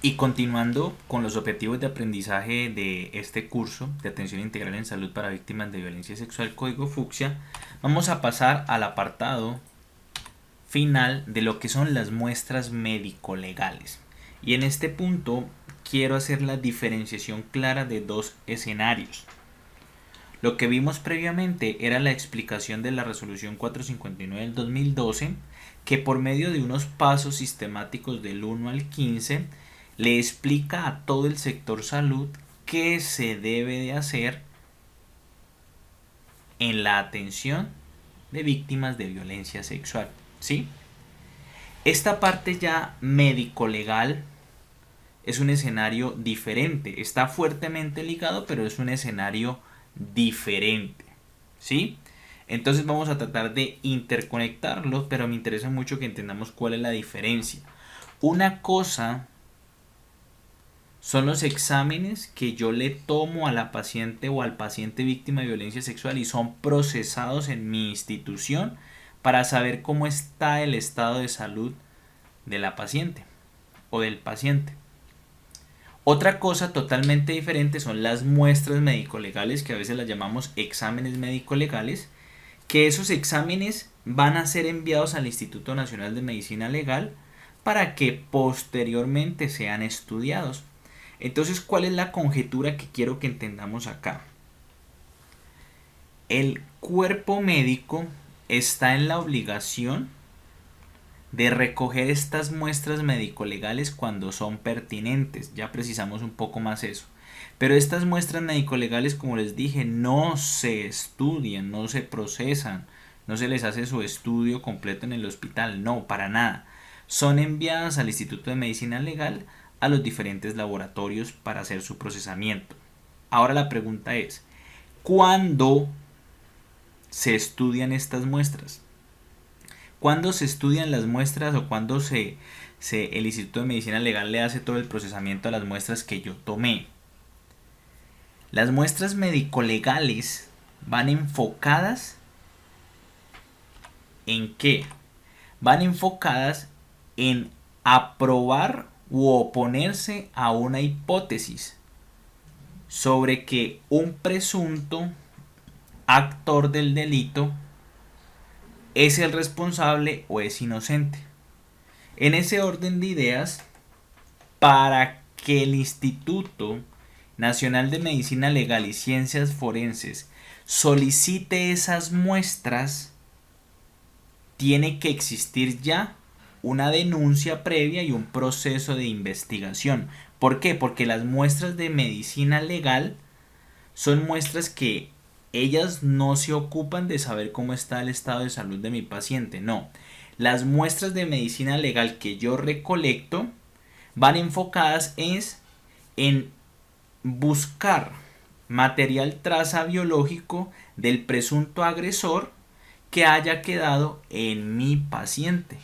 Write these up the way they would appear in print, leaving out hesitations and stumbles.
Y continuando con los objetivos de aprendizaje de este curso de atención integral en salud para víctimas de violencia sexual Código Fucsia, vamos a pasar al apartado final de lo que son las muestras médico-legales. Y en este punto quiero hacer la diferenciación clara de dos escenarios. Lo que vimos previamente era la explicación de la resolución 459 del 2012, que por medio de unos pasos sistemáticos del 1 al 15 le explica a todo el sector salud qué se debe de hacer en la atención de víctimas de violencia sexual, ¿sí? Esta parte ya médico-legal es un escenario diferente, está fuertemente ligado, pero es un escenario diferente, ¿sí? Entonces vamos a tratar de interconectarlos, pero me interesa mucho que entendamos cuál es la diferencia. Una cosa son los exámenes que yo le tomo a la paciente o al paciente víctima de violencia sexual y son procesados en mi institución para saber cómo está el estado de salud de la paciente o del paciente. Otra cosa totalmente diferente son las muestras médico-legales, que a veces las llamamos exámenes médico-legales, que esos exámenes van a ser enviados al Instituto Nacional de Medicina Legal para que posteriormente sean estudiados. Entonces, ¿cuál es la conjetura que quiero que entendamos acá? El cuerpo médico está en la obligación de recoger estas muestras médico-legales cuando son pertinentes. Ya precisamos un poco más eso. Pero estas muestras médico-legales, como les dije, no se estudian, no se procesan, no se les hace su estudio completo en el hospital, no, para nada. Son enviadas al Instituto de Medicina Legal, a los diferentes laboratorios para hacer su procesamiento. Ahora la pregunta es, ¿cuándo se estudian estas muestras? ¿Cuándo se estudian las muestras o cuándo el Instituto de Medicina Legal le hace todo el procesamiento a las muestras que yo tomé? Las muestras médico-legales van enfocadas ¿en qué? Van enfocadas en aprobar u oponerse a una hipótesis sobre que un presunto actor del delito es el responsable o es inocente. En ese orden de ideas, para que el Instituto Nacional de Medicina Legal y Ciencias Forenses solicite esas muestras, tiene que existir ya una denuncia previa y un proceso de investigación. ¿Por qué? Porque las muestras de medicina legal son muestras que ellas no se ocupan de saber cómo está el estado de salud de mi paciente, no. Las muestras de medicina legal que yo recolecto van enfocadas en buscar material traza biológico del presunto agresor que haya quedado en mi paciente.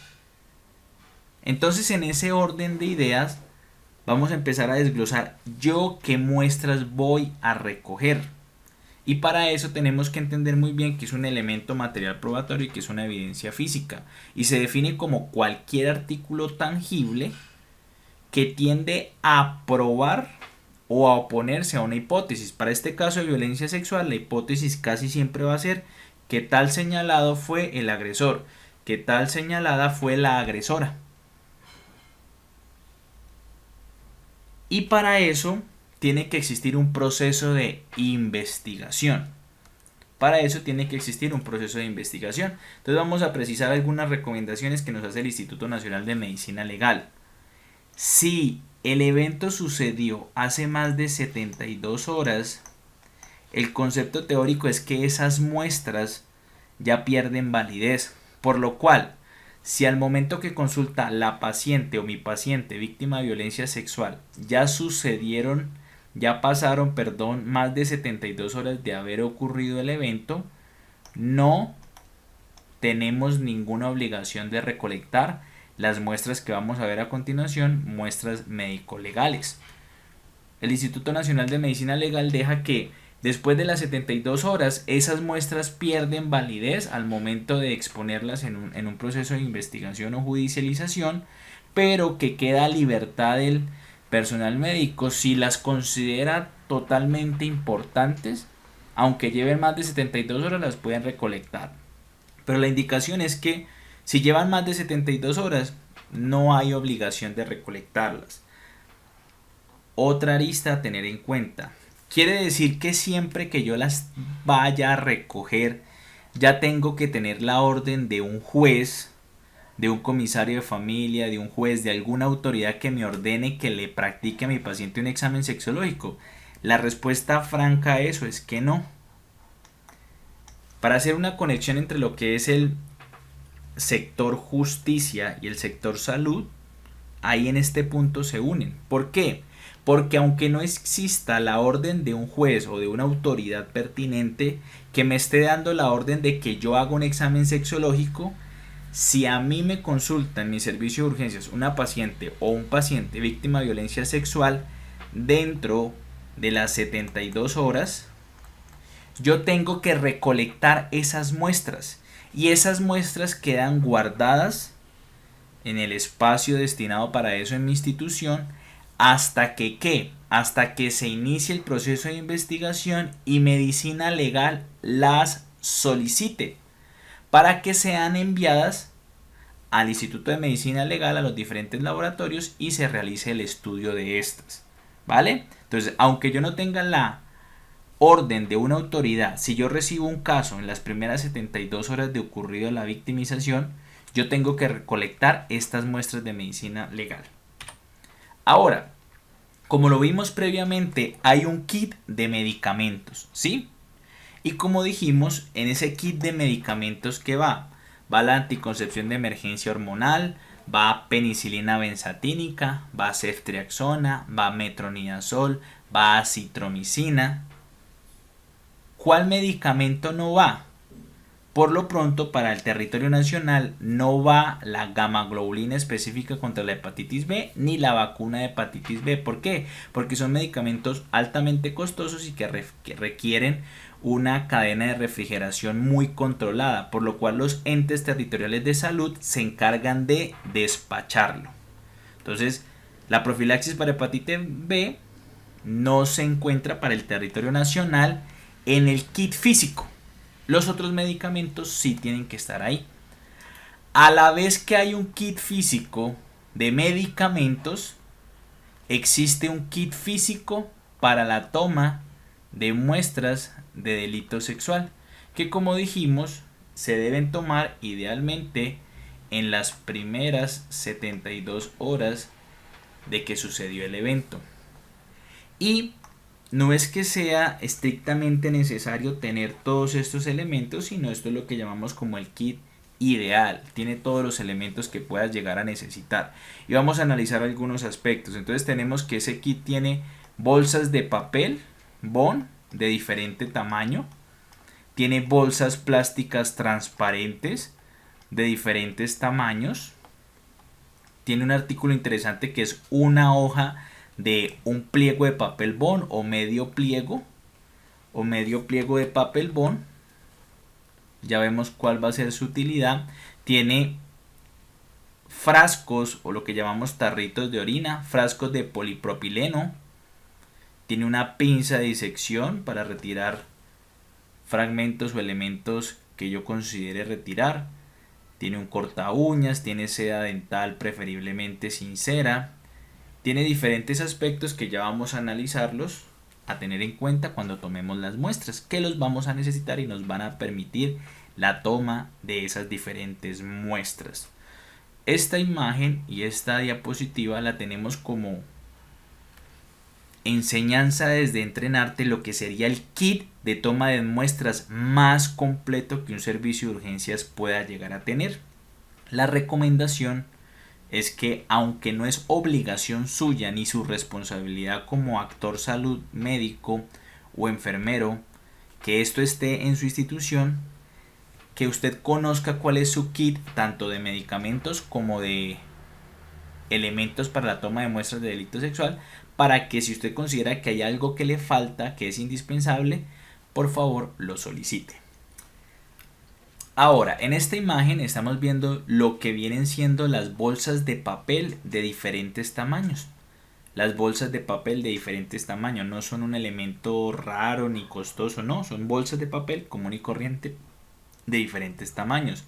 Entonces, en ese orden de ideas, vamos a empezar a desglosar yo qué muestras voy a recoger. Y para eso tenemos que entender muy bien que es un elemento material probatorio y que es una evidencia física. Y se define como cualquier artículo tangible que tiende a probar o a oponerse a una hipótesis. Para este caso de violencia sexual, la hipótesis casi siempre va a ser que tal señalado fue el agresor, que tal señalada fue la agresora. Y para eso tiene que existir un proceso de investigación. Para eso tiene que existir un proceso de investigación. Entonces vamos a precisar algunas recomendaciones que nos hace el Instituto Nacional de Medicina Legal. Si el evento sucedió hace más de 72 horas, el concepto teórico es que esas muestras ya pierden validez, por lo cual, si al momento que consulta la paciente o mi paciente víctima de violencia sexual ya pasaron, más de 72 horas de haber ocurrido el evento, no tenemos ninguna obligación de recolectar las muestras que vamos a ver a continuación, muestras médico-legales. El Instituto Nacional de Medicina Legal deja que después de las 72 horas esas muestras pierden validez al momento de exponerlas en un proceso de investigación o judicialización, pero que queda a libertad del personal médico, si las considera totalmente importantes, aunque lleven más de 72 horas, las pueden recolectar. Pero la indicación es que si llevan más de 72 horas, no hay obligación de recolectarlas. Otra arista a tener en cuenta. Quiere decir que siempre que yo las vaya a recoger, ya tengo que tener la orden de un juez, de un comisario de familia, de un juez, de alguna autoridad que me ordene que le practique a mi paciente un examen sexológico. La respuesta franca a eso es que no. Para hacer una conexión entre lo que es el sector justicia y el sector salud, ahí en este punto se unen. ¿Por qué? Porque aunque no exista la orden de un juez o de una autoridad pertinente que me esté dando la orden de que yo haga un examen sexológico, si a mí me consulta en mi servicio de urgencias una paciente o un paciente víctima de violencia sexual dentro de las 72 horas, yo tengo que recolectar esas muestras y esas muestras quedan guardadas en el espacio destinado para eso en mi institución hasta que hasta que se inicie el proceso de investigación y medicina legal las solicite para que sean enviadas al Instituto de Medicina Legal, a los diferentes laboratorios y se realice el estudio de estas, ¿vale? Entonces, aunque yo no tenga la orden de una autoridad, si yo recibo un caso en las primeras 72 horas de ocurrido la victimización, yo tengo que recolectar estas muestras de medicina legal. Ahora, como lo vimos previamente, hay un kit de medicamentos, ¿sí? Y como dijimos, en ese kit de medicamentos que va la anticoncepción de emergencia hormonal, va penicilina benzatínica, va ceftriaxona, va metronidazol, va acitromicina. ¿Cuál medicamento no va? Por lo pronto, para el territorio nacional no va la gamaglobulina específica contra la hepatitis B ni la vacuna de hepatitis B. ¿Por qué? Porque son medicamentos altamente costosos y que requieren una cadena de refrigeración muy controlada, por lo cual los entes territoriales de salud se encargan de despacharlo. Entonces, la profilaxis para hepatitis B no se encuentra para el territorio nacional en el kit físico. Los otros medicamentos sí tienen que estar ahí. A la vez que hay un kit físico de medicamentos, existe un kit físico para la toma de muestras de delito sexual, que como dijimos, se deben tomar idealmente en las primeras 72 horas de que sucedió el evento. Y no es que sea estrictamente necesario tener todos estos elementos, sino esto es lo que llamamos como el kit ideal. Tiene todos los elementos que puedas llegar a necesitar. Y vamos a analizar algunos aspectos. Entonces tenemos que ese kit tiene bolsas de papel bond de diferente tamaño. Tiene bolsas plásticas transparentes de diferentes tamaños. Tiene un artículo interesante que es una hoja de un pliego de papel bond o medio pliego de papel bond. Ya vemos cuál va a ser su utilidad. Tiene frascos o lo que llamamos tarritos de orina, frascos de polipropileno. Tiene una pinza de disección para retirar fragmentos o elementos que yo considere retirar. Tiene un corta uñas, tiene seda dental preferiblemente sin cera. Tiene diferentes aspectos que ya vamos a analizarlos, a tener en cuenta cuando tomemos las muestras, que los vamos a necesitar y nos van a permitir la toma de esas diferentes muestras. Esta imagen y esta diapositiva la tenemos como enseñanza desde entrenarte lo que sería el kit de toma de muestras más completo que un servicio de urgencias pueda llegar a tener. La recomendación es que, aunque no es obligación suya ni su responsabilidad como actor salud, médico o enfermero, que esto esté en su institución, que usted conozca cuál es su kit tanto de medicamentos como de elementos para la toma de muestras de delito sexual, para que si usted considera que hay algo que le falta, que es indispensable, por favor lo solicite. Ahora, en esta imagen estamos viendo lo que vienen siendo las bolsas de papel de diferentes tamaños. Las bolsas de papel de diferentes tamaños no son un elemento raro ni costoso, no, son bolsas de papel común y corriente de diferentes tamaños.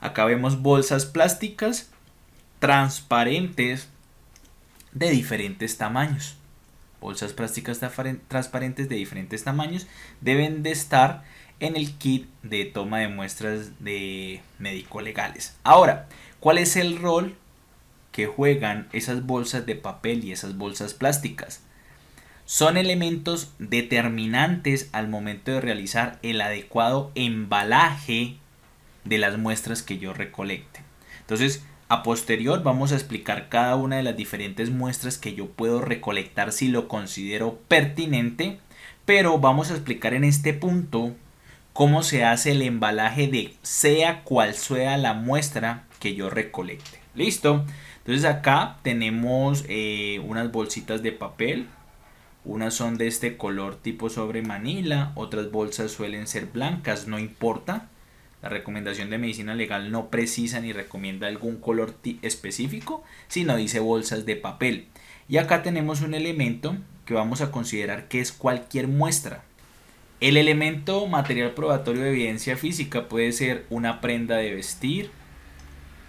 Acá vemos bolsas plásticas transparentes de diferentes tamaños. Bolsas plásticas transparentes de diferentes tamaños deben de estar en el kit de toma de muestras de médico-legales. Ahora, ¿cuál es el rol que juegan esas bolsas de papel y esas bolsas plásticas? Son elementos determinantes al momento de realizar el adecuado embalaje de las muestras que yo recolecte. Entonces, a posterior vamos a explicar cada una de las diferentes muestras que yo puedo recolectar si lo considero pertinente, pero vamos a explicar en este punto cómo se hace el embalaje de sea cual sea la muestra que yo recolecte. ¿Listo? Entonces acá tenemos unas bolsitas de papel. Unas son de este color tipo sobre manila, otras bolsas suelen ser blancas, no importa. La recomendación de medicina legal no precisa ni recomienda algún color específico, sino dice bolsas de papel. Y acá tenemos un elemento que vamos a considerar que es cualquier muestra. El elemento material probatorio de evidencia física puede ser una prenda de vestir.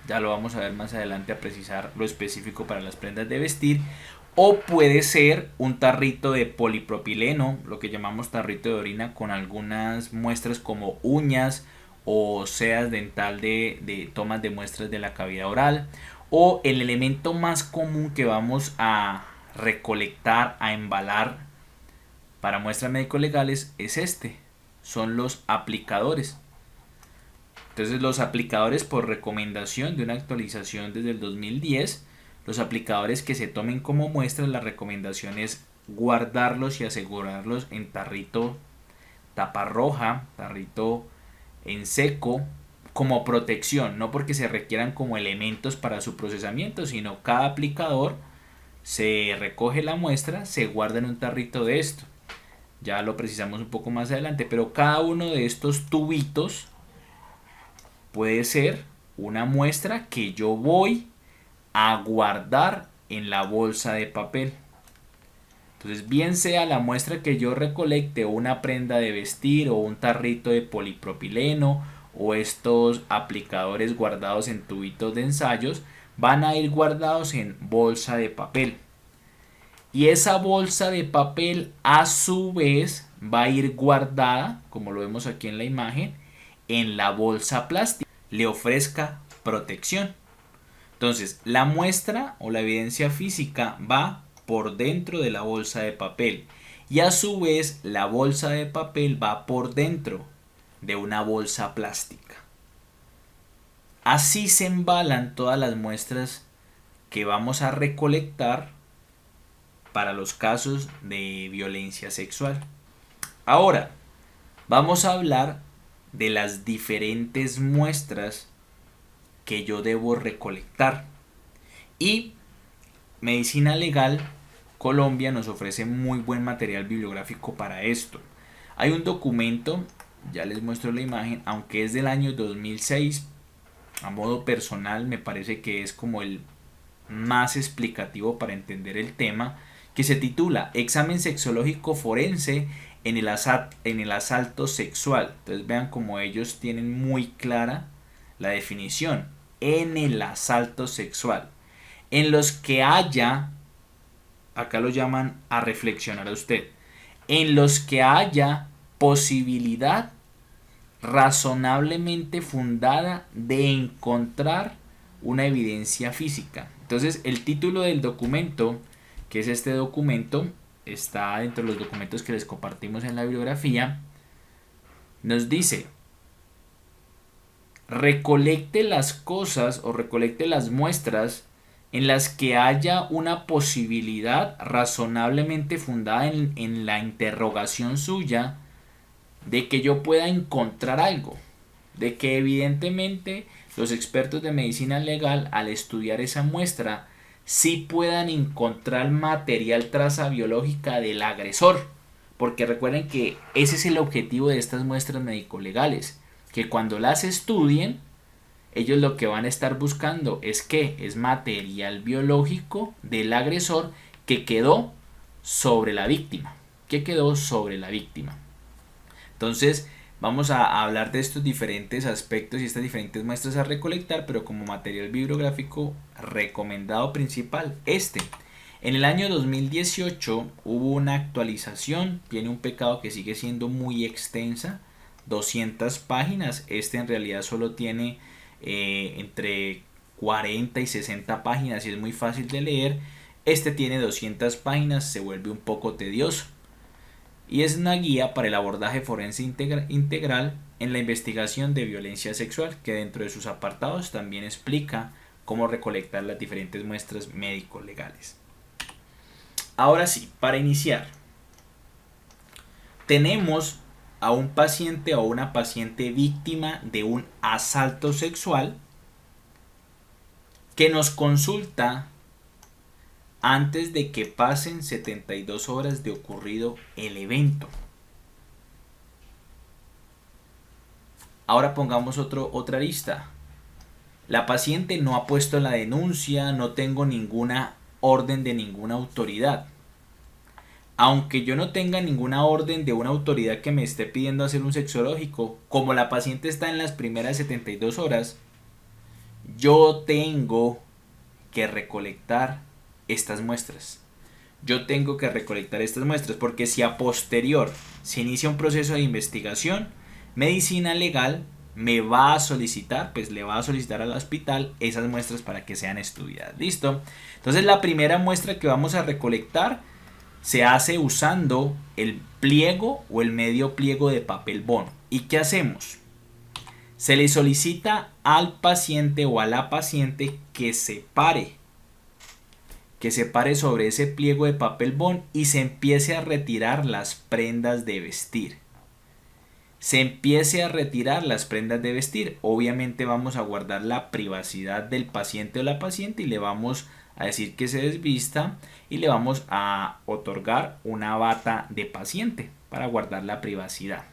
Ya lo vamos a ver más adelante a precisar lo específico para las prendas de vestir. O puede ser un tarrito de polipropileno, lo que llamamos tarrito de orina, con algunas muestras como uñas o sedas dental de tomas de muestras de la cavidad oral. O el elemento más común que vamos a recolectar, a embalar para muestras médico-legales es este. Son los aplicadores. Entonces los aplicadores, por recomendación de una actualización desde el 2010, los aplicadores que se tomen como muestras, la recomendación es guardarlos y asegurarlos en tarrito tapa roja, tarrito en seco, como protección, no porque se requieran como elementos para su procesamiento, sino cada aplicador se recoge la muestra, se guarda en un tarrito de esto. Ya lo precisamos un poco más adelante, pero cada uno de estos tubitos puede ser una muestra que yo voy a guardar en la bolsa de papel. Entonces, bien sea la muestra que yo recolecte, una prenda de vestir o un tarrito de polipropileno o estos aplicadores guardados en tubitos de ensayos, van a ir guardados en bolsa de papel. Y esa bolsa de papel a su vez va a ir guardada, como lo vemos aquí en la imagen, en la bolsa plástica. Le ofrezca protección. Entonces, la muestra o la evidencia física va por dentro de la bolsa de papel y a su vez la bolsa de papel va por dentro de una bolsa plástica. Así se embalan todas las muestras que vamos a recolectar para los casos de violencia sexual. Ahora, vamos a hablar de las diferentes muestras que yo debo recolectar. Y Medicina Legal Colombia nos ofrece muy buen material bibliográfico para esto. Hay un documento, ya les muestro la imagen, aunque es del año 2006, a modo personal me parece que es como el más explicativo para entender el tema, que se titula Examen sexológico forense en el asalto sexual. Entonces vean como ellos tienen muy clara la definición. En el asalto sexual. En los que haya, acá lo llaman a reflexionar a usted, en los que haya posibilidad razonablemente fundada de encontrar una evidencia física. Entonces el título del documento, que es este documento, está dentro de los documentos que les compartimos en la bibliografía, nos dice: recolecte las cosas o recolecte las muestras en las que haya una posibilidad razonablemente fundada en la interrogación suya de que yo pueda encontrar algo, de que evidentemente los expertos de medicina legal al estudiar esa muestra sí puedan encontrar material traza biológica del agresor, porque recuerden que ese es el objetivo de estas muestras médico-legales, que cuando las estudien, ellos lo que van a estar buscando es material biológico del agresor que quedó sobre la víctima. Que quedó sobre la víctima. Entonces, vamos a hablar de estos diferentes aspectos y estas diferentes muestras a recolectar, pero como material bibliográfico recomendado principal, este. En el año 2018 hubo una actualización, tiene un pecado que sigue siendo muy extensa, 200 páginas, este en realidad solo tiene entre 40 y 60 páginas y es muy fácil de leer. Este tiene 200 páginas, se vuelve un poco tedioso. Y es una guía para el abordaje forense integral en la investigación de violencia sexual, que dentro de sus apartados también explica cómo recolectar las diferentes muestras médico-legales. Ahora sí, para iniciar, tenemos a un paciente o una paciente víctima de un asalto sexual que nos consulta antes de que pasen 72 horas de ocurrido el evento. Ahora pongamos otra lista. La paciente no ha puesto la denuncia, no tengo ninguna orden de ninguna autoridad. Aunque yo no tenga ninguna orden de una autoridad que me esté pidiendo hacer un sexológico, como la paciente está en las primeras 72 horas, yo tengo que recolectar estas muestras. Yo tengo que recolectar estas muestras porque si a posterior se inicia un proceso de investigación, medicina legal me va a solicitar, pues le va a solicitar al hospital esas muestras para que sean estudiadas. ¿Listo? Entonces la primera muestra que vamos a recolectar se hace usando el pliego o el medio pliego de papel bond. ¿Y qué hacemos? Se le solicita al paciente o a la paciente que separe sobre ese pliego de papel bond y se empiece a retirar las prendas de vestir. Se empiece a retirar las prendas de vestir. Obviamente vamos a guardar la privacidad del paciente o la paciente y le vamos a decir que se desvista y le vamos a otorgar una bata de paciente para guardar la privacidad.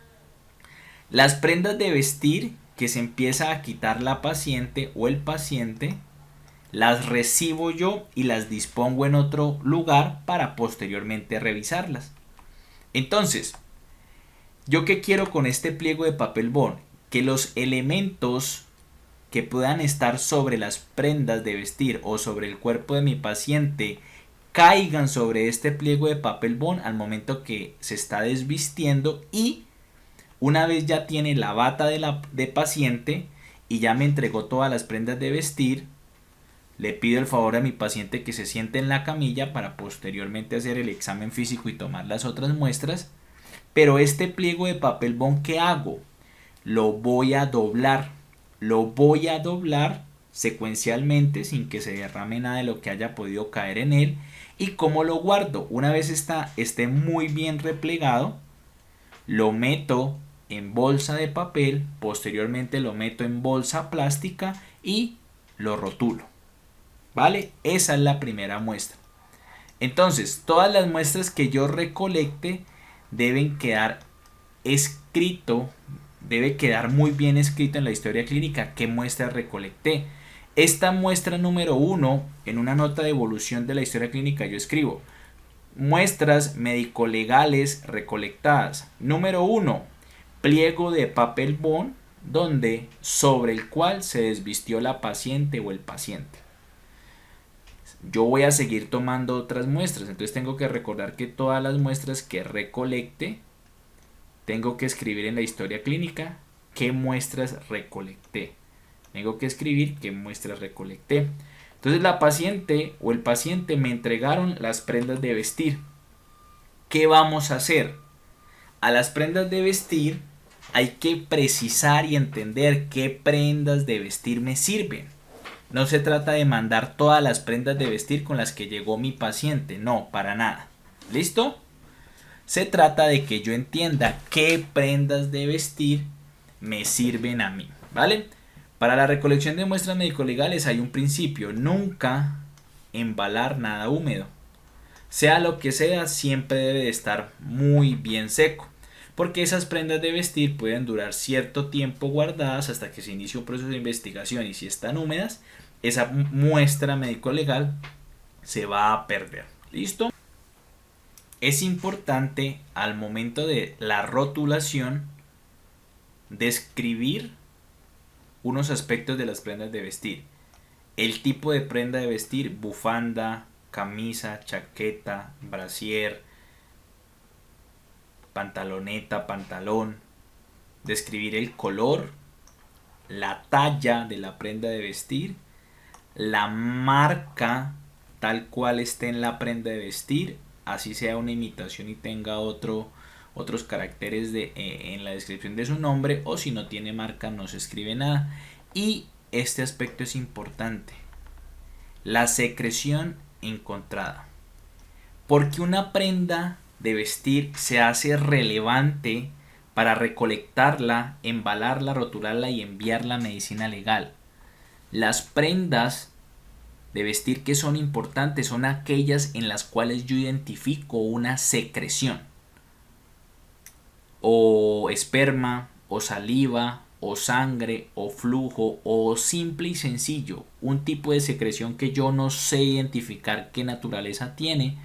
Las prendas de vestir que se empieza a quitar la paciente o el paciente, las recibo yo y las dispongo en otro lugar para posteriormente revisarlas. Entonces, ¿yo qué quiero con este pliego de papel bond? Que los elementos que puedan estar sobre las prendas de vestir o sobre el cuerpo de mi paciente caigan sobre este pliego de papel bond al momento que se está desvistiendo, y una vez ya tiene la bata de paciente y ya me entregó todas las prendas de vestir, le pido el favor a mi paciente que se siente en la camilla para posteriormente hacer el examen físico y tomar las otras muestras. Pero este pliego de papel bond, ¿qué hago? Lo voy a doblar secuencialmente sin que se derrame nada de lo que haya podido caer en él. ¿Y cómo lo guardo? Una vez esté muy bien replegado, lo meto en bolsa de papel, posteriormente lo meto en bolsa plástica y lo rotulo. ¿Vale? Esa es la primera muestra. Entonces, todas las muestras que yo recolecte deben quedar debe quedar muy bien escrito en la historia clínica qué muestra recolecté. Esta muestra número 1, en una nota de evolución de la historia clínica yo escribo: muestras médico-legales recolectadas. Número 1, pliego de papel bond sobre el cual se desvistió la paciente o el paciente. Yo voy a seguir tomando otras muestras, entonces tengo que recordar que todas las muestras que recolecte tengo que escribir en la historia clínica qué muestras recolecté. Tengo que escribir qué muestras recolecté. Entonces la paciente o el paciente me entregaron las prendas de vestir. ¿Qué vamos a hacer? A las prendas de vestir hay que precisar y entender qué prendas de vestir me sirven. No se trata de mandar todas las prendas de vestir con las que llegó mi paciente, no, para nada. ¿Listo? Se trata de que yo entienda qué prendas de vestir me sirven a mí, ¿vale? Para la recolección de muestras médico-legales hay un principio: nunca embalar nada húmedo. Sea lo que sea, siempre debe de estar muy bien seco, porque esas prendas de vestir pueden durar cierto tiempo guardadas hasta que se inicie un proceso de investigación, y si están húmedas, esa muestra médico-legal se va a perder ¿Listo? Es importante al momento de la rotulación describir unos aspectos de las prendas de vestir. El tipo de prenda de vestir: bufanda, camisa, chaqueta, brasier, pantaloneta, pantalón. Describir el color, la talla de la prenda de vestir, la marca tal cual esté en la prenda de vestir, así sea una imitación y tenga otros caracteres en la descripción de su nombre, o si no tiene marca no se escribe nada. Y este aspecto es importante: la secreción encontrada. Porque una prenda de vestir se hace relevante para recolectarla, embalarla, rotularla y enviarla a medicina legal. Las prendas de vestir que son importantes son aquellas en las cuales yo identifico una secreción, o esperma, o saliva, o sangre, o flujo, o simple y sencillo un tipo de secreción que yo no sé identificar qué naturaleza tiene,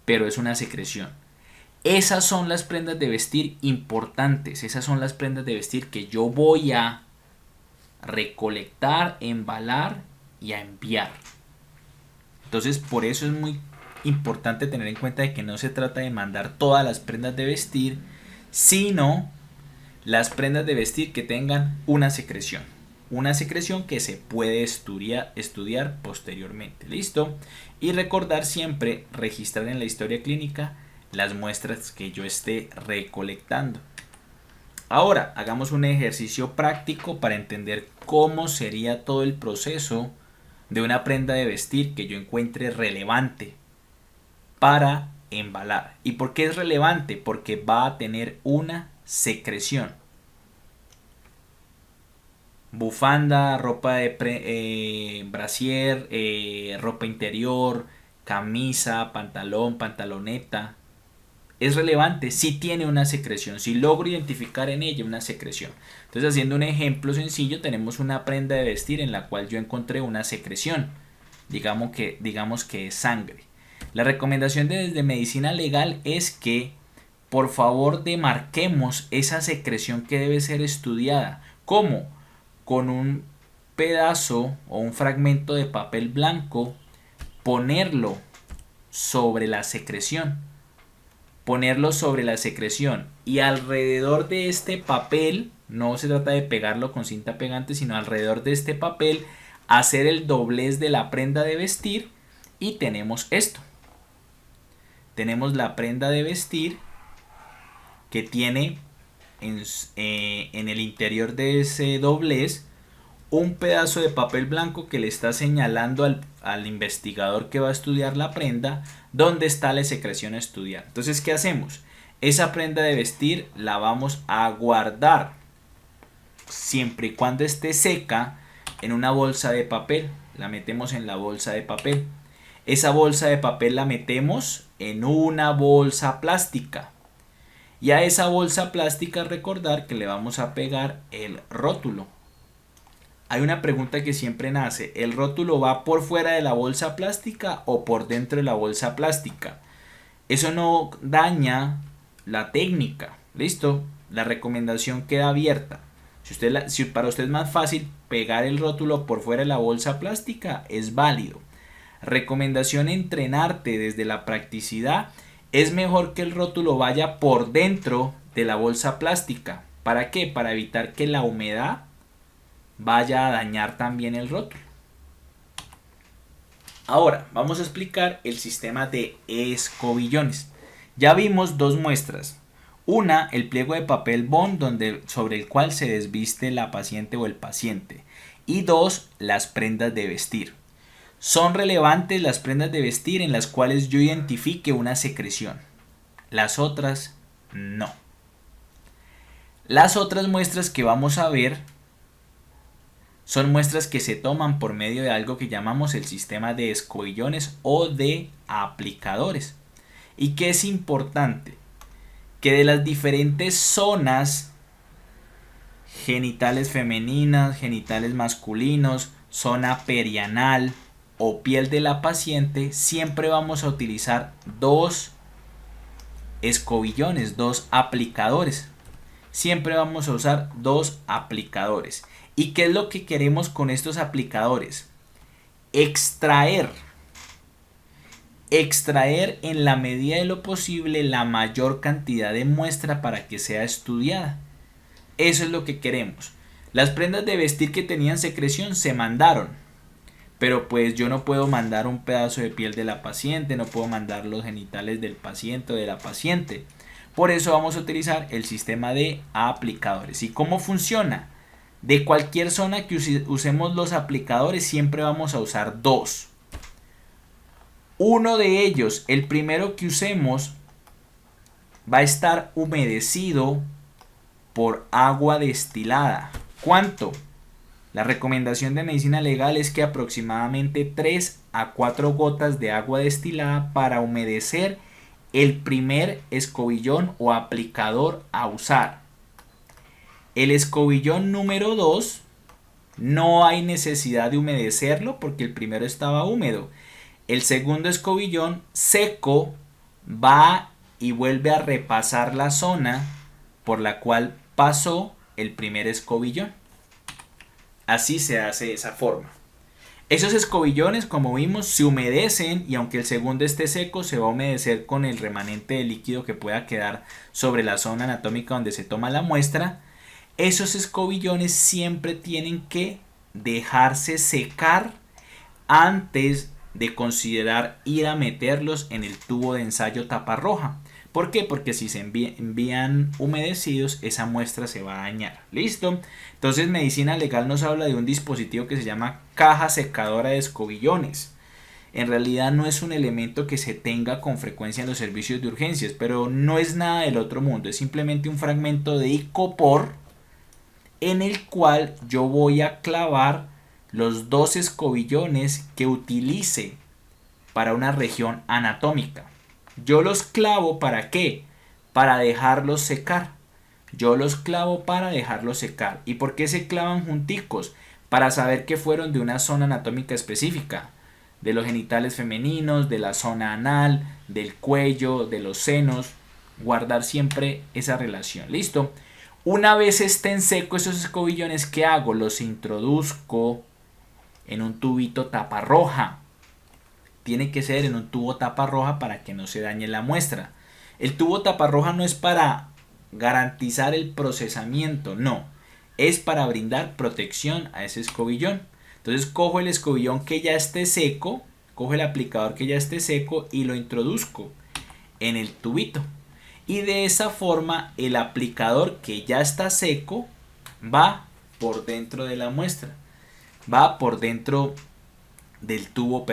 pero es una secreción. Esas son las prendas de vestir importantes, esas son las prendas de vestir que yo voy a recolectar, embalar y a enviar. Entonces, por eso es muy importante tener en cuenta de que no se trata de mandar todas las prendas de vestir, sino las prendas de vestir que tengan una secreción que se puede estudiar posteriormente. ¿Listo? Y recordar siempre registrar en la historia clínica las muestras que yo esté recolectando. Ahora hagamos un ejercicio práctico para entender cómo sería todo el proceso de una prenda de vestir que yo encuentre relevante para embalar. ¿Y por qué es relevante? Porque va a tener una secreción. Bufanda, ropa de brasier, ropa interior, camisa, pantalón, pantaloneta. Es relevante si tiene una secreción, si logro identificar en ella una secreción. Entonces, haciendo un ejemplo sencillo, tenemos una prenda de vestir en la cual yo encontré una secreción, digamos que es sangre. La recomendación desde medicina legal es que por favor demarquemos esa secreción que debe ser estudiada. ¿Cómo? Con un pedazo o un fragmento de papel blanco, ponerlo sobre la secreción. Y alrededor de este papel, no se trata de pegarlo con cinta pegante, sino alrededor de este papel hacer el doblez de la prenda de vestir, y tenemos esto. Tenemos la prenda de vestir que tiene en el interior de ese doblez un pedazo de papel blanco que le está señalando al investigador que va a estudiar la prenda dónde está la secreción a estudiar. Entonces, ¿qué hacemos? Esa prenda de vestir la vamos a guardar siempre y cuando esté seca en una bolsa de papel. La metemos en la bolsa de papel. Esa bolsa de papel la metemos en una bolsa plástica. Y a esa bolsa plástica recordar que le vamos a pegar el rótulo. Hay una pregunta que siempre nace: ¿el rótulo va por fuera de la bolsa plástica o por dentro de la bolsa plástica? Eso no daña la técnica. ¿Listo? La recomendación queda abierta. Si para usted es más fácil pegar el rótulo por fuera de la bolsa plástica, es válido. Recomendación: entrenarte desde la practicidad. Es mejor que el rótulo vaya por dentro de la bolsa plástica. ¿Para qué? Para evitar que la humedad vaya a dañar también el rótulo. Ahora vamos a explicar el sistema de escobillones. Ya vimos dos muestras. Una, el pliego de papel bond sobre el cual se desviste la paciente o el paciente. Y dos, las prendas de vestir. Son relevantes las prendas de vestir en las cuales yo identifique una secreción. Las otras no. Las otras muestras que vamos a ver son muestras que se toman por medio de algo que llamamos el sistema de escobillones o de aplicadores. ¿Y qué es importante? Que de las diferentes zonas genitales femeninas, genitales masculinos, zona perianal, o piel de la paciente, siempre vamos a utilizar dos escobillones, dos aplicadores. Siempre vamos a usar dos aplicadores. ¿Y qué es lo que queremos con estos aplicadores? Extraer en la medida de lo posible la mayor cantidad de muestra para que sea estudiada. Eso es lo que queremos. Las prendas de vestir que tenían secreción se mandaron, pero pues yo no puedo mandar un pedazo de piel de la paciente, no puedo mandar los genitales del paciente o de la paciente. Por eso vamos a utilizar el sistema de aplicadores. ¿Y cómo funciona? De cualquier zona que usemos los aplicadores siempre vamos a usar dos. Uno de ellos, el primero que usemos, va a estar humedecido por agua destilada. ¿Cuánto? La recomendación de medicina legal es que aproximadamente 3 a 4 gotas de agua destilada para humedecer el primer escobillón o aplicador a usar. El escobillón número 2 no hay necesidad de humedecerlo porque el primero estaba húmedo. El segundo escobillón seco va y vuelve a repasar la zona por la cual pasó el primer escobillón. Así se hace de esa forma. Esos escobillones, como vimos, se humedecen y aunque el segundo esté seco, se va a humedecer con el remanente de líquido que pueda quedar sobre la zona anatómica donde se toma la muestra. Esos escobillones siempre tienen que dejarse secar antes de considerar ir a meterlos en el tubo de ensayo taparroja. ¿Por qué? Porque si se envían humedecidos, esa muestra se va a dañar. ¿Listo? Entonces, medicina legal nos habla de un dispositivo que se llama caja secadora de escobillones. En realidad no es un elemento que se tenga con frecuencia en los servicios de urgencias, pero no es nada del otro mundo. Es simplemente un fragmento de icopor en el cual yo voy a clavar los dos escobillones que utilice para una región anatómica. Yo los clavo ¿para qué? Para dejarlos secar. Yo los clavo para dejarlos secar. ¿Y por qué se clavan junticos? Para saber que fueron de una zona anatómica específica. De los genitales femeninos, de la zona anal, del cuello, de los senos. Guardar siempre esa relación. ¿Listo? Una vez estén secos esos escobillones, ¿qué hago? Los introduzco en un tubito taparroja. Tiene que ser en un tubo taparroja para que no se dañe la muestra. El tubo taparroja no es para garantizar el procesamiento, no. Es para brindar protección a ese escobillón. Entonces cojo el escobillón que ya esté seco, cojo el aplicador que ya esté seco y lo introduzco en el tubito. Y de esa forma el aplicador que ya está seco va por dentro de la muestra. Va por dentro del tubo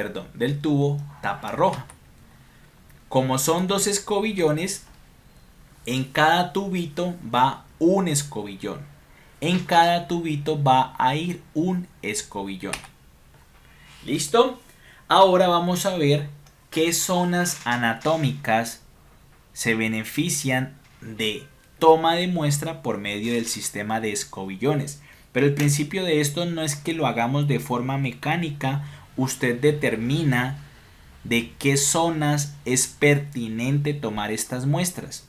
taparroja. Como son dos escobillones, en cada tubito va un escobillón. En cada tubito va a ir un escobillón. ¿Listo? Ahora vamos a ver qué zonas anatómicas se benefician de toma de muestra por medio del sistema de escobillones. Pero el principio de esto no es que lo hagamos de forma mecánica. Usted determina de qué zonas es pertinente tomar estas muestras,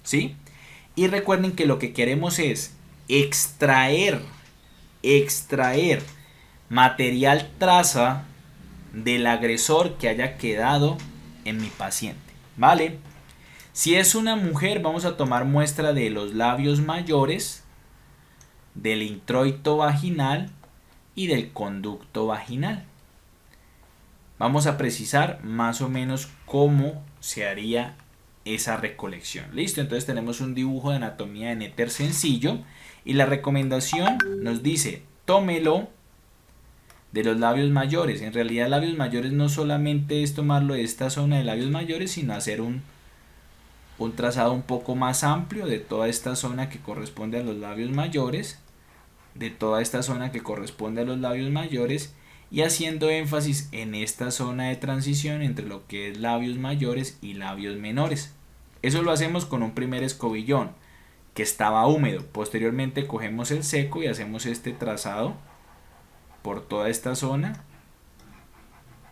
¿sí? Y recuerden que lo que queremos es extraer material traza del agresor que haya quedado en mi paciente, ¿vale? Si es una mujer, vamos a tomar muestra de los labios mayores, del introito vaginal y del conducto vaginal. Vamos a precisar más o menos cómo se haría esa recolección. Listo, entonces tenemos un dibujo de anatomía de Netter sencillo y la recomendación nos dice tómelo de los labios mayores. En realidad labios mayores no solamente es tomarlo de esta zona de labios mayores, sino hacer un trazado un poco más amplio de toda esta zona que corresponde a los labios mayores, de toda esta zona que corresponde a los labios mayores, y haciendo énfasis en esta zona de transición entre lo que es labios mayores y labios menores. Eso lo hacemos con un primer escobillón que estaba húmedo. Posteriormente cogemos el seco y hacemos este trazado por toda esta zona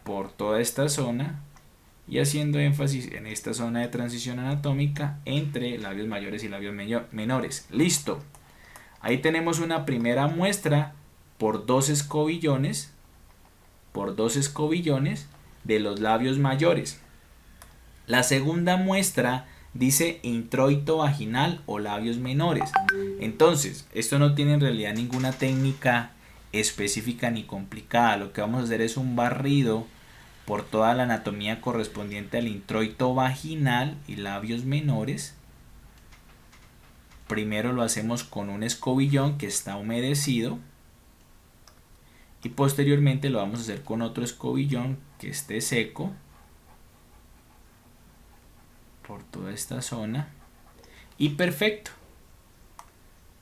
por toda esta zona y haciendo énfasis en esta zona de transición anatómica entre labios mayores y labios menores. Listo. Ahí tenemos una primera muestra por dos escobillones de los labios mayores. La segunda muestra dice introito vaginal o labios menores. Entonces, esto no tiene en realidad ninguna técnica específica ni complicada. Lo que vamos a hacer es un barrido por toda la anatomía correspondiente al introito vaginal y labios menores. Primero lo hacemos con un escobillón que está humedecido y posteriormente lo vamos a hacer con otro escobillón que esté seco por toda esta zona. Y perfecto,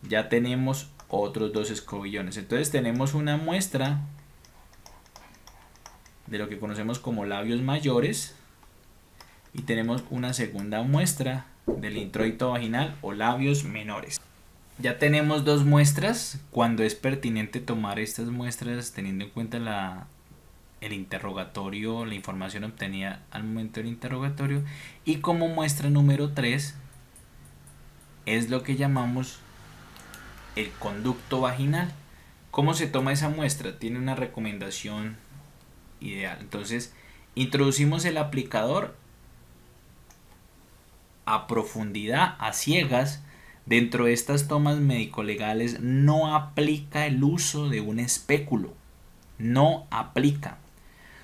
ya tenemos otros dos escobillones. Entonces tenemos una muestra de lo que conocemos como labios mayores y tenemos una segunda muestra del introito vaginal o labios menores. Ya tenemos dos muestras. Cuando es pertinente tomar estas muestras teniendo en cuenta el interrogatorio, la información obtenida al momento del interrogatorio, y como muestra número 3 es lo que llamamos el conducto vaginal. ¿Cómo se toma esa muestra? Tiene una recomendación ideal. Entonces introducimos el aplicador a profundidad, a ciegas. Dentro de estas tomas médico-legales no aplica el uso de un espéculo, no aplica.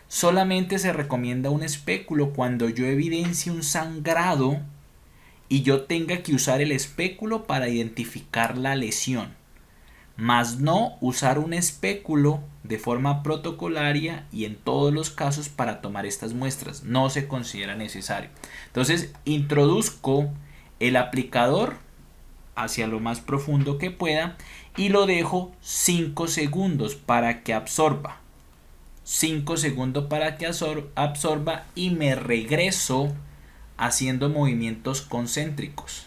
Solamente se recomienda un espéculo cuando yo evidencie un sangrado y yo tenga que usar el espéculo para identificar la lesión, mas no usar un espéculo de forma protocolaria y en todos los casos para tomar estas muestras. No se considera necesario. Entonces introduzco el aplicador hacia lo más profundo que pueda y lo dejo 5 segundos para que absorba. 5 segundos para que absorba y me regreso haciendo movimientos concéntricos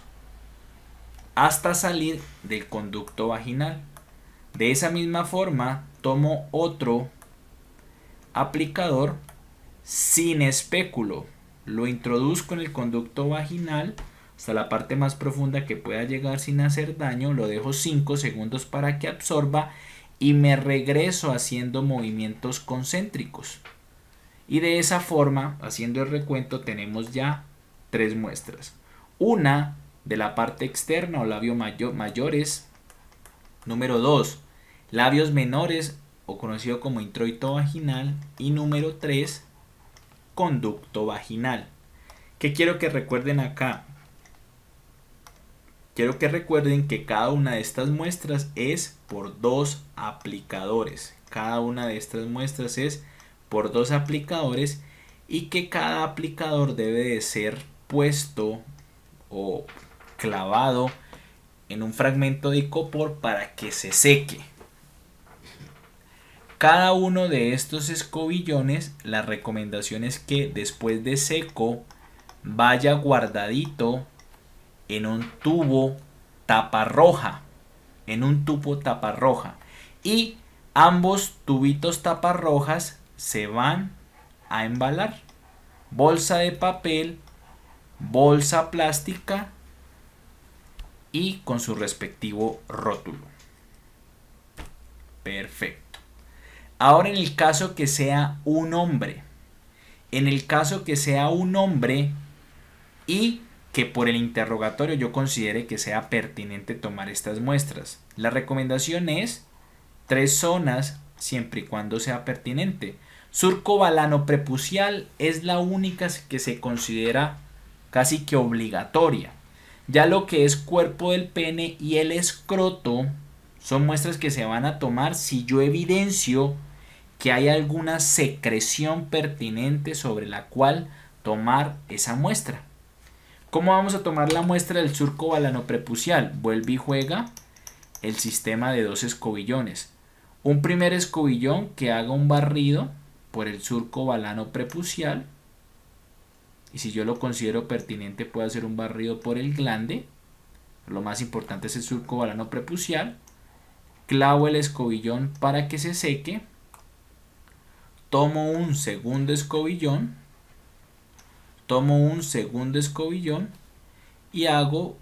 hasta salir del conducto vaginal. De esa misma forma tomo otro aplicador sin espéculo, lo introduzco en el conducto vaginal hasta la parte más profunda que pueda llegar sin hacer daño, lo dejo 5 segundos para que absorba y me regreso haciendo movimientos concéntricos. Y de esa forma, haciendo el recuento, tenemos ya 3 muestras. Una de la parte externa o labios mayores. Número 2, labios menores o conocido como introito vaginal. Y número 3, conducto vaginal. ¿Qué quiero que recuerden acá? Quiero que recuerden que cada una de estas muestras es por 2 aplicadores. Cada una de estas muestras es por 2 aplicadores y que cada aplicador debe de ser puesto o clavado en un fragmento de icopor para que se seque. Cada uno de estos escobillones, la recomendación es que después de seco vaya guardadito en un tubo taparroja, y ambos tubitos taparrojas se van a embalar. Bolsa de papel, bolsa plástica y con su respectivo rótulo. Perfecto. Ahora en el caso que sea un hombre, y que por el interrogatorio yo considere que sea pertinente tomar estas muestras, la recomendación es 3 zonas siempre y cuando sea pertinente. Surco balano prepucial es la única que se considera casi que obligatoria. Ya lo que es cuerpo del pene y el escroto son muestras que se van a tomar si yo evidencio que hay alguna secreción pertinente sobre la cual tomar esa muestra. ¿Cómo vamos a tomar la muestra del surco balano prepucial? Vuelve y juega el sistema de 2 escobillones. Un primer escobillón que haga un barrido por el surco balano prepucial. Y si yo lo considero pertinente, puedo hacer un barrido por el glande. Lo más importante es el surco balano prepucial. Clavo el escobillón para que se seque. tomo un segundo escobillón y hago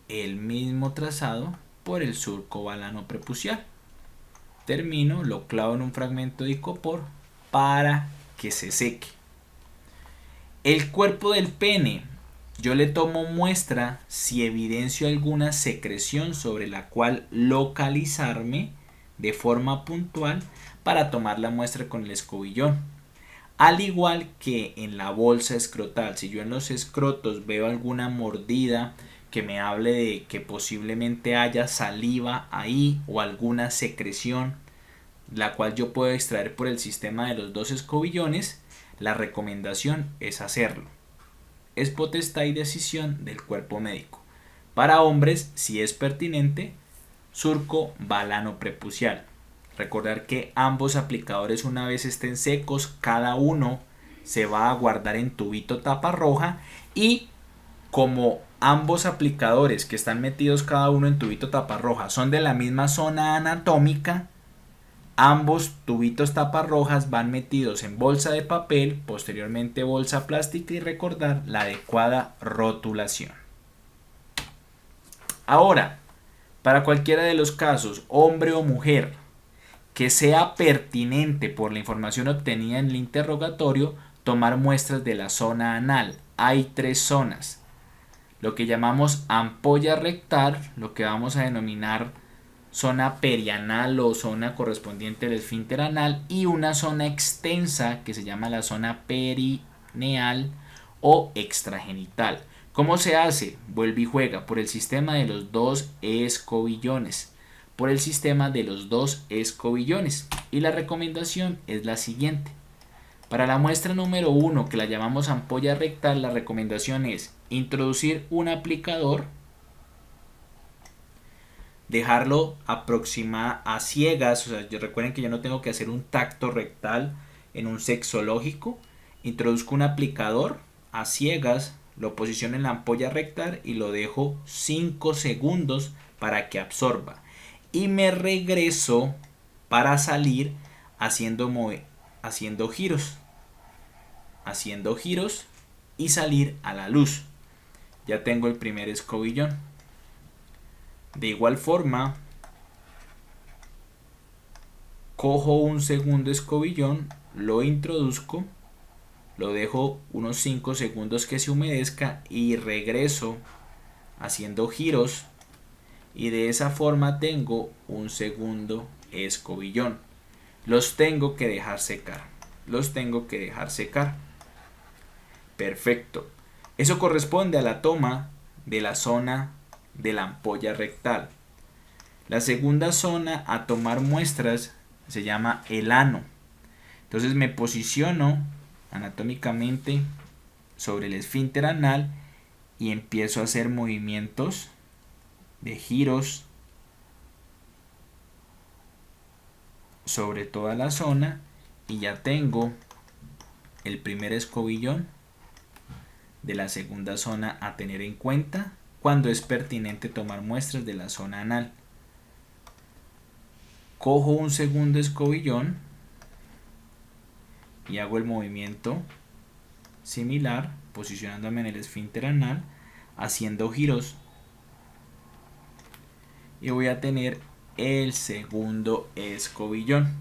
el mismo trazado por el surco balano prepucial. Termino, lo clavo en un fragmento de icopor para que se seque. El cuerpo del pene, yo le tomo muestra si evidencio alguna secreción sobre la cual localizarme de forma puntual para tomar la muestra con el escobillón. Al igual que en la bolsa escrotal, si yo en los escrotos veo alguna mordida que me hable de que posiblemente haya saliva ahí o alguna secreción, la cual yo puedo extraer por el sistema de los 2 escobillones, la recomendación es hacerlo. Es potestad y decisión del cuerpo médico. Para hombres, si es pertinente, surco balano prepucial. Recordar que ambos aplicadores, una vez estén secos, cada uno se va a guardar en tubito tapa roja, y como ambos aplicadores que están metidos cada uno en tubito tapa roja son de la misma zona anatómica, ambos tubitos taparrojas van metidos en bolsa de papel, posteriormente bolsa plástica, y recordar la adecuada rotulación. Ahora, para cualquiera de los casos, hombre o mujer, que sea pertinente por la información obtenida en el interrogatorio, tomar muestras de la zona anal. Hay 3 zonas. Lo que llamamos ampolla rectal, lo que vamos a denominar zona perianal o zona correspondiente al esfínter anal, y una zona extensa que se llama la zona perineal o extragenital. ¿Cómo se hace? Vuelve y juega por el sistema de los 2 escobillones. Y la recomendación es la siguiente. Para la muestra número 1, que la llamamos ampolla rectal, la recomendación es introducir un aplicador, dejarlo aproximar a ciegas, o sea, recuerden que yo no tengo que hacer un tacto rectal en un sexológico. Introduzco un aplicador a ciegas, lo posiciono en la ampolla rectal y lo dejo 5 segundos para que absorba, y me regreso para salir haciendo giros y salir a la luz. Ya tengo el primer escobillón. De igual forma, cojo un segundo escobillón, lo introduzco, lo dejo unos 5 segundos que se humedezca y regreso haciendo giros, y de esa forma tengo un segundo escobillón. Los tengo que dejar secar. Perfecto. Eso corresponde a la toma de la zona de la ampolla rectal. La segunda zona a tomar muestras se llama el ano. Entonces me posiciono anatómicamente sobre el esfínter anal y empiezo a hacer movimientos de giros sobre toda la zona, y ya tengo el primer escobillón de la segunda zona a tener en cuenta cuando es pertinente tomar muestras de la zona anal. Cojo un segundo escobillón y hago el movimiento similar, posicionándome en el esfínter anal, haciendo giros, y voy a tener el segundo escobillón.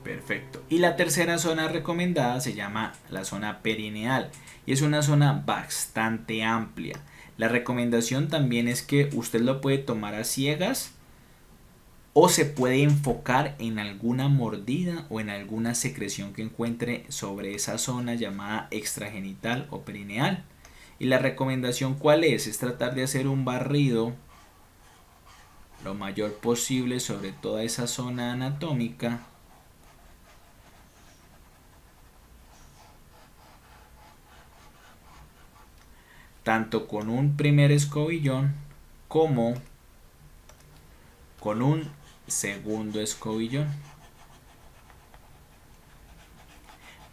Perfecto. Y la tercera zona recomendada se llama la zona perineal, y es una zona bastante amplia. La recomendación también es que usted lo puede tomar a ciegas, o se puede enfocar en alguna mordida o en alguna secreción que encuentre sobre esa zona llamada extragenital o perineal. Y la recomendación, ¿cuál es? Es tratar de hacer un barrido lo mayor posible sobre toda esa zona anatómica, tanto con un primer escobillón como con un segundo escobillón.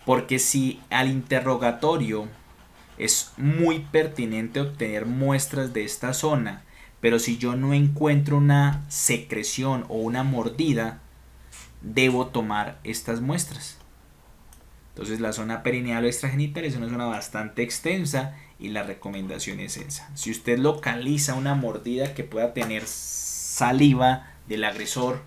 Porque si al interrogatorio es muy pertinente obtener muestras de esta zona, pero si yo no encuentro una secreción o una mordida, debo tomar estas muestras. Entonces la zona perineal o extragenital es una zona bastante extensa y la recomendación es esa. Si usted localiza una mordida que pueda tener saliva del agresor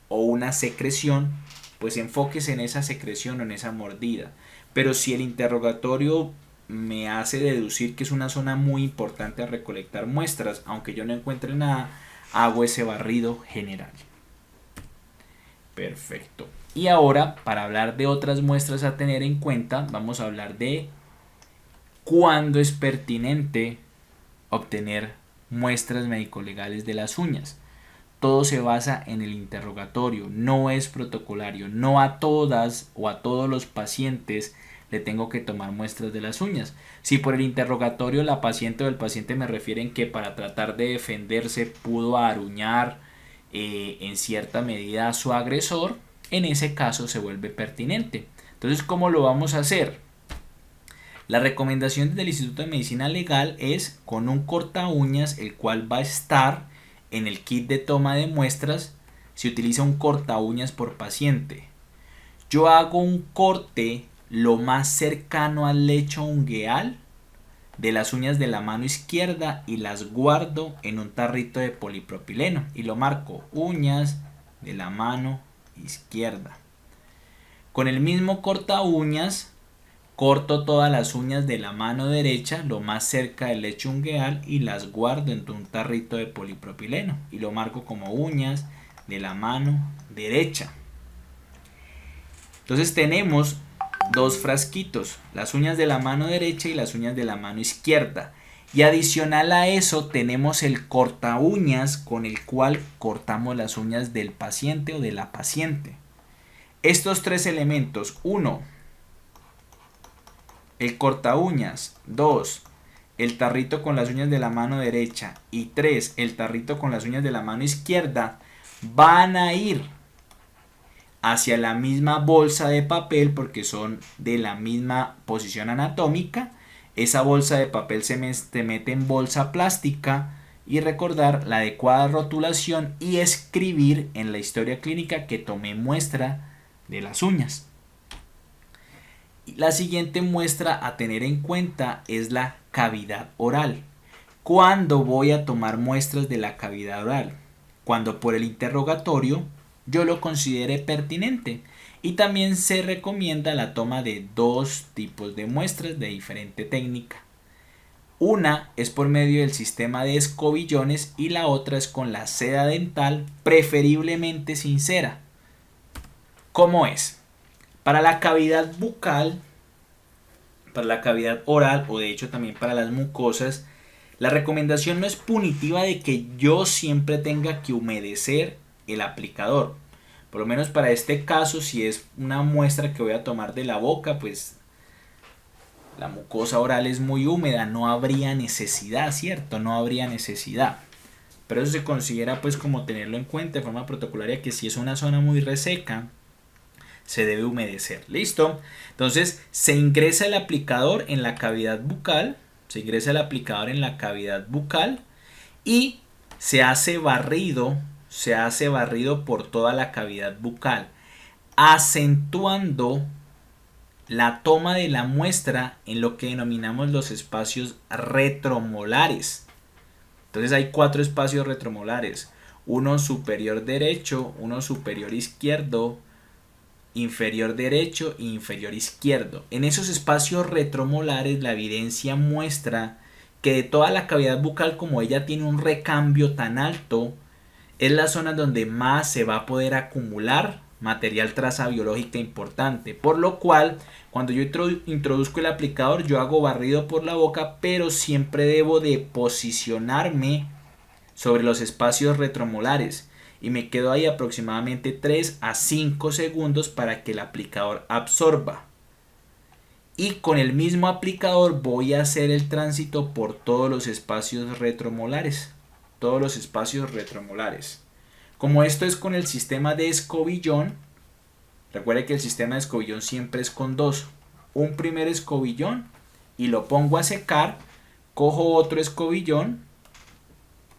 o una secreción, pues enfóquese en esa secreción o en esa mordida. Pero si el interrogatorio me hace deducir que es una zona muy importante a recolectar muestras, aunque yo no encuentre nada, hago ese barrido general. Perfecto. Y ahora, para hablar de otras muestras a tener en cuenta, vamos a hablar de cuándo es pertinente obtener muestras médico-legales de las uñas. Todo se basa en el interrogatorio, no es protocolario. No a todas o a todos los pacientes le tengo que tomar muestras de las uñas. Si por el interrogatorio la paciente o el paciente me refieren que para tratar de defenderse pudo aruñar en cierta medida a su agresor, en ese caso se vuelve pertinente. Entonces, ¿cómo lo vamos a hacer? La recomendación del Instituto de Medicina Legal es con un corta uñas, el cual va a estar en el kit de toma de muestras. Se utiliza un corta uñas por paciente. Yo hago un corte lo más cercano al lecho ungueal de las uñas de la mano izquierda y las guardo en un tarrito de polipropileno y lo marco uñas de la mano izquierda. Con el mismo corta uñas corto todas las uñas de la mano derecha lo más cerca del lecho ungueal y las guardo en un tarrito de polipropileno y lo marco como uñas de la mano derecha. Entonces tenemos dos frasquitos, las uñas de la mano derecha y las uñas de la mano izquierda. Y adicional a eso tenemos el corta uñas con el cual cortamos las uñas del paciente o de la paciente. Estos tres elementos, 1, el corta uñas, 2, el tarrito con las uñas de la mano derecha y 3, el tarrito con las uñas de la mano izquierda, van a ir hacia la misma bolsa de papel porque son de la misma posición anatómica. Esa bolsa de papel se mete en bolsa plástica y recordar la adecuada rotulación y escribir en la historia clínica que tomé muestra de las uñas. La siguiente muestra a tener en cuenta es la cavidad oral. ¿Cuándo voy a tomar muestras de la cavidad oral? Cuando por el interrogatorio yo lo considere pertinente. Y también se recomienda la toma de dos tipos de muestras de diferente técnica. Una es por medio del sistema de escobillones y la otra es con la seda dental, preferiblemente sin cera. ¿Cómo es? Para la cavidad bucal, para la cavidad oral o de hecho también para las mucosas, la recomendación no es punitiva de que yo siempre tenga que humedecer el aplicador. Por lo menos para este caso, si es una muestra que voy a tomar de la boca, pues la mucosa oral es muy húmeda, no habría necesidad, ¿cierto? No habría necesidad. Pero eso se considera pues como tenerlo en cuenta de forma protocolaria, que si es una zona muy reseca, se debe humedecer. ¿Listo? Entonces se ingresa el aplicador en la cavidad bucal, y se hace barrido por toda la cavidad bucal, acentuando la toma de la muestra en lo que denominamos los espacios retromolares. Entonces hay 4 espacios retromolares: uno superior derecho, uno superior izquierdo, inferior derecho e inferior izquierdo. En esos espacios retromolares la evidencia muestra que de toda la cavidad bucal, como ella tiene un recambio tan alto, es la zona donde más se va a poder acumular material traza biológica importante, por lo cual cuando yo introduzco el aplicador yo hago barrido por la boca, pero siempre debo de posicionarme sobre los espacios retromolares y me quedo ahí aproximadamente 3 a 5 segundos para que el aplicador absorba. Y con el mismo aplicador voy a hacer el tránsito por todos los espacios retromolares. Como esto es con el sistema de escobillón, recuerde que el sistema de escobillón siempre es con dos. Un primer escobillón y lo pongo a secar, cojo otro escobillón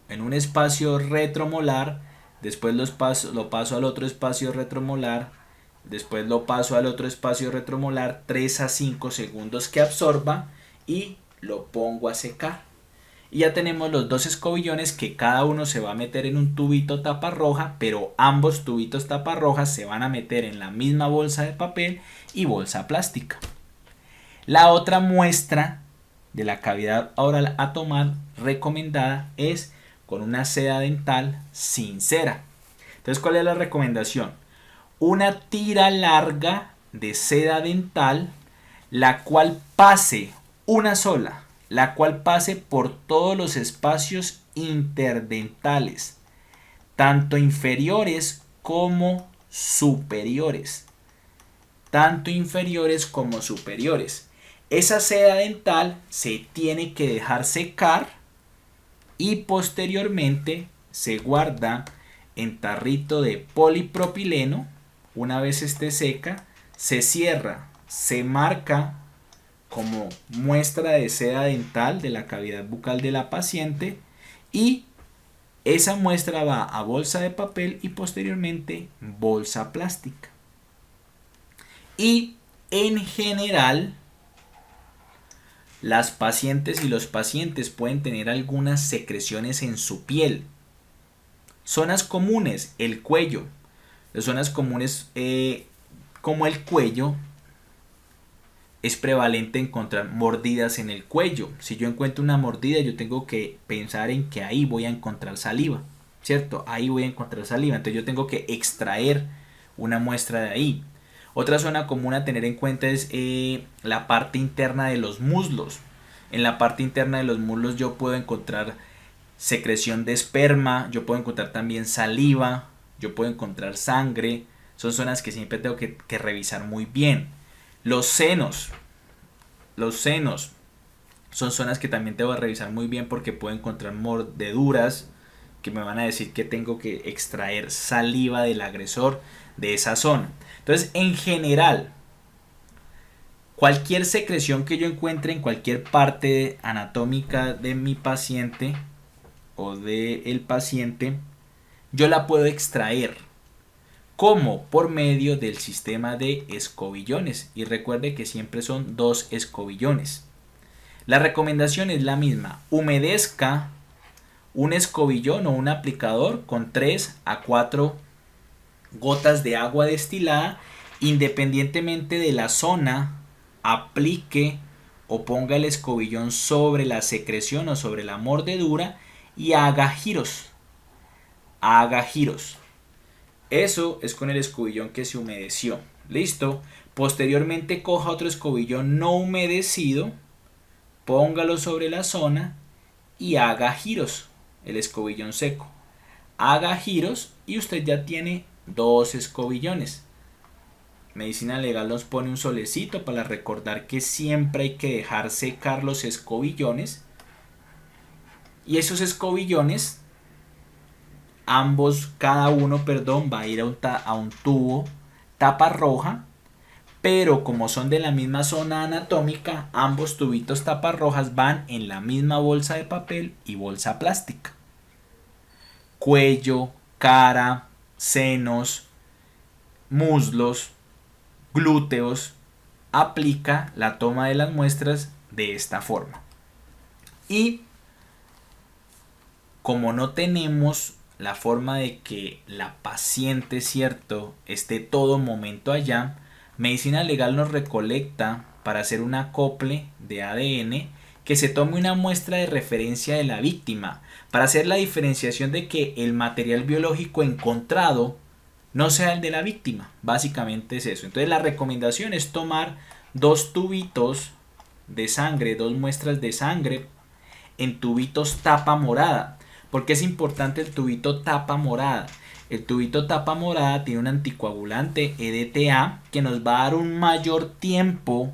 en un espacio retromolar, después lo paso al otro espacio retromolar, después lo paso al otro espacio retromolar, 3 a 5 segundos que absorba y lo pongo a secar. Y ya tenemos los dos escobillones que cada uno se va a meter en un tubito taparroja, pero ambos tubitos taparrojas se van a meter en la misma bolsa de papel y bolsa plástica. La otra muestra de la cavidad oral a tomar recomendada es con una seda dental sin cera. Entonces, ¿cuál es la recomendación? Una tira larga de seda dental, la cual pase una sola, la cual pase por todos los espacios interdentales, tanto inferiores como superiores. Tanto inferiores como superiores. Esa seda dental se tiene que dejar secar y posteriormente se guarda en tarrito de polipropileno. Una vez esté seca, se cierra, se marca como muestra de seda dental de la cavidad bucal de la paciente y esa muestra va a bolsa de papel y posteriormente bolsa plástica. Y en general, las pacientes y los pacientes pueden tener algunas secreciones en su piel. Zonas comunes, el cuello. Las zonas comunes como el cuello, es prevalente encontrar mordidas en el cuello. Si yo encuentro una mordida, yo tengo que pensar en que ahí voy a encontrar saliva, ¿cierto? Ahí voy a encontrar saliva. Entonces yo tengo que extraer una muestra de ahí. Otra zona común a tener en cuenta es la parte interna de los muslos. En la parte interna de los muslos yo puedo encontrar secreción de esperma, yo puedo encontrar también saliva, yo puedo encontrar sangre. Son zonas que siempre tengo que revisar muy bien. Los senos son zonas que también tengo que revisar muy bien porque puedo encontrar mordeduras que me van a decir que tengo que extraer saliva del agresor de esa zona. Entonces, en general, cualquier secreción que yo encuentre en cualquier parte anatómica de mi paciente o del paciente, yo la puedo extraer. ¿Cómo? Por medio del sistema de escobillones. Y recuerde que siempre son 2 escobillones. La recomendación es la misma. Humedezca un escobillón o un aplicador con 3 a 4 gotas de agua destilada. Independientemente de la zona, aplique o ponga el escobillón sobre la secreción o sobre la mordedura y haga giros. Haga giros. Eso es con el escobillón que se humedeció. Listo. Posteriormente coja otro escobillón no humedecido, póngalo sobre la zona y haga giros. El escobillón seco. Haga giros y usted ya tiene 2 escobillones. Medicina Legal nos pone un solecito para recordar que siempre hay que dejar secar los escobillones. Y esos escobillones cada uno va a ir a un tubo tapa roja, pero como son de la misma zona anatómica, ambos tubitos tapas rojas van en la misma bolsa de papel y bolsa plástica. Cuello, cara, senos, muslos, glúteos, aplica la toma de las muestras de esta forma. Y como no tenemos la forma de que la paciente, cierto, esté todo momento allá, Medicina Legal nos recolecta para hacer un acople de ADN que se tome una muestra de referencia de la víctima para hacer la diferenciación de que el material biológico encontrado no sea el de la víctima. Básicamente es eso. Entonces la recomendación es tomar 2 tubitos de sangre, 2 muestras de sangre en tubitos tapa morada. ¿Por qué es importante el tubito tapa morada? El tubito tapa morada tiene un anticoagulante EDTA que nos va a dar un mayor tiempo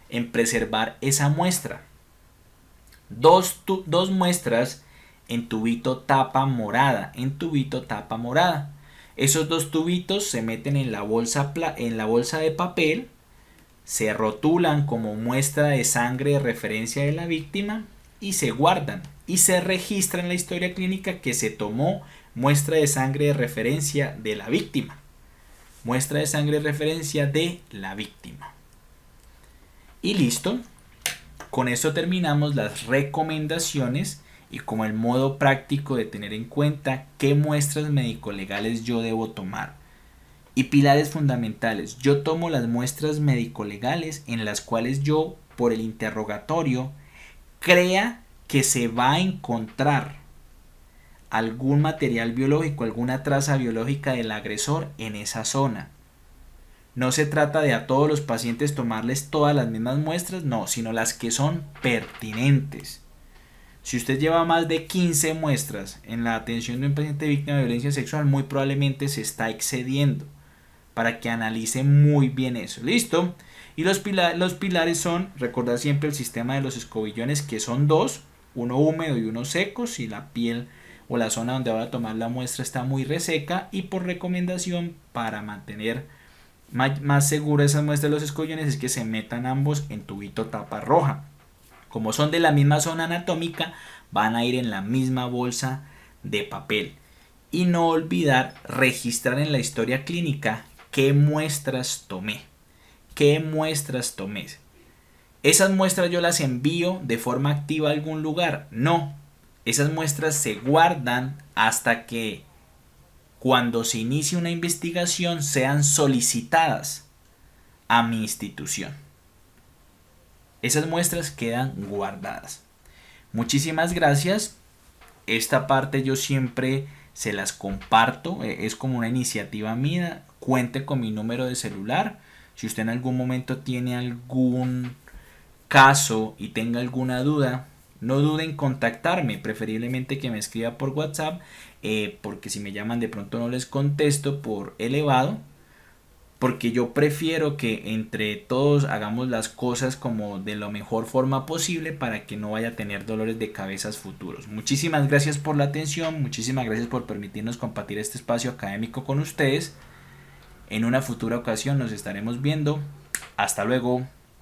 en preservar esa muestra. 2 muestras en tubito tapa morada. Esos 2 tubitos se meten en la bolsa de papel, se rotulan como muestra de sangre de referencia de la víctima y se guardan y se registra en la historia clínica que se tomó muestra de sangre de referencia de la víctima. Muestra de sangre de referencia de la víctima. Y listo. Con esto terminamos las recomendaciones y como el modo práctico de tener en cuenta qué muestras médico-legales yo debo tomar. Y pilares fundamentales. Yo tomo las muestras médico-legales en las cuales yo, por el interrogatorio, crea que se va a encontrar algún material biológico, alguna traza biológica del agresor en esa zona. No se trata de a todos los pacientes tomarles todas las mismas muestras, no, sino las que son pertinentes. Si usted lleva más de 15 muestras en la atención de un paciente víctima de violencia sexual, muy probablemente se está excediendo, para que analice muy bien eso. ¿Listo? Y los pilares son, recordar siempre el sistema de los escobillones, que son dos, uno húmedo y uno seco, si la piel o la zona donde va a tomar la muestra está muy reseca, y por recomendación para mantener más segura esas muestras de los escobillones es que se metan ambos en tubito tapa roja. Como son de la misma zona anatómica, van a ir en la misma bolsa de papel. Y no olvidar registrar en la historia clínica qué muestras tomé. ¿Qué muestras tomé? ¿Esas muestras yo las envío de forma activa a algún lugar? No. Esas muestras se guardan hasta que cuando se inicie una investigación sean solicitadas a mi institución. Esas muestras quedan guardadas. Muchísimas gracias. Esta parte yo siempre se las comparto. Es como una iniciativa mía. Cuente con mi número de celular. Si usted en algún momento tiene algún caso y tenga alguna duda, no dude en contactarme, preferiblemente que me escriba por WhatsApp, porque si me llaman de pronto no les contesto por elevado, porque yo prefiero que entre todos hagamos las cosas como de la mejor forma posible para que no vaya a tener dolores de cabezas futuros. Muchísimas gracias por la atención, muchísimas gracias por permitirnos compartir este espacio académico con ustedes. En una futura ocasión nos estaremos viendo. Hasta luego.